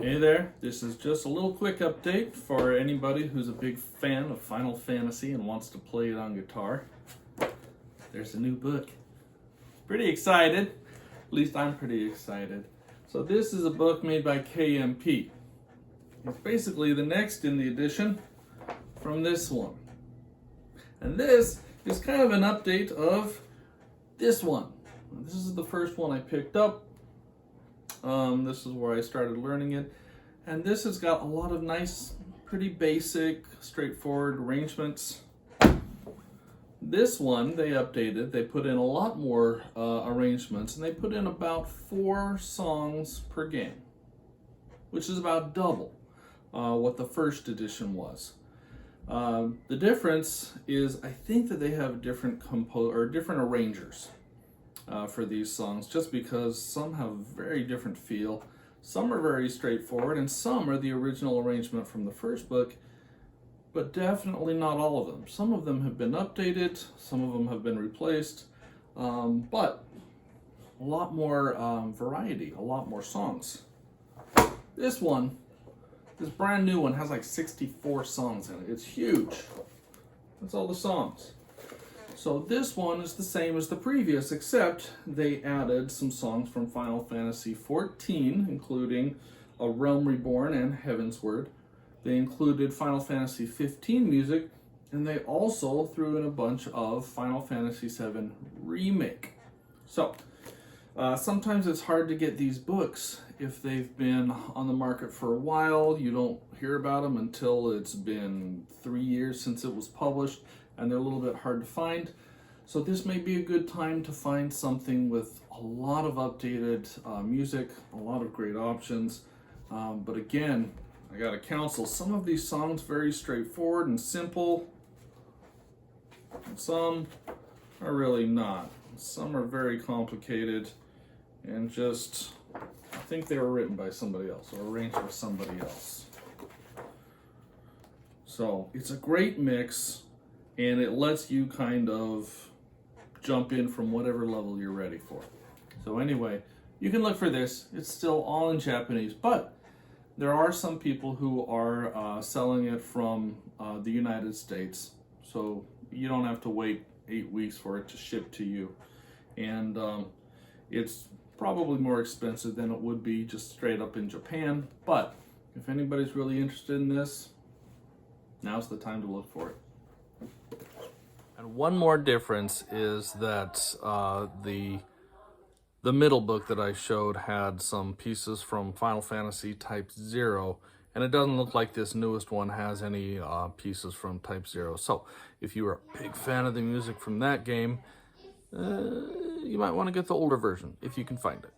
Hey there, this is just a little quick update for anybody who's a big fan of Final Fantasy and wants to play it on guitar. There's a new book. Pretty excited, at least I'm pretty excited. So this is a book made by KMP. It's basically the next in the edition from this one. And this is kind of an update of this one. This is the first one I picked up. This is where I started learning it. And this has got a lot of nice, pretty basic, straightforward arrangements. This one, they updated. They put in a lot more arrangements, and they put in about 4 songs per game, which is about double what the first edition was. The difference is, I think that they have different different arrangers for these songs, just because some have a very different feel. Some are very straightforward, and some are the original arrangement from the first book, but definitely not all of them. Some of them have been updated, some of them have been replaced, but a lot more variety, a lot more songs. This one, this brand new one, has like 64 songs in it. It's huge. That's all the songs. So this one is the same as the previous, except they added some songs from Final Fantasy XIV, including A Realm Reborn and Heavensward. They included Final Fantasy XV music, and they also threw in a bunch of Final Fantasy VII Remake. So, sometimes it's hard to get these books if they've been on the market for a while. You don't hear about them until it's been 3 years since it was published, and they're a little bit hard to find. So this may be a good time to find something with a lot of updated music, a lot of great options. But again, I gotta counsel, some of these songs very straightforward and simple, and some are really not. Some are very complicated and just, I think they were written by somebody else or arranged for somebody else. So it's a great mix, and it lets you kind of jump in from whatever level you're ready for. So anyway, you can look for this. It's still all in Japanese, but there are some people who are selling it from the United States, so you don't have to wait 8 weeks for it to ship to you. And it's probably more expensive than it would be just straight up in Japan, but if anybody's really interested in this, now's the time to look for it. And one more difference is that the middle book that I showed had some pieces from Final Fantasy Type 0, and it doesn't look like this newest one has any pieces from Type 0. So if you are a big fan of the music from that game, you might want to get the older version if you can find it.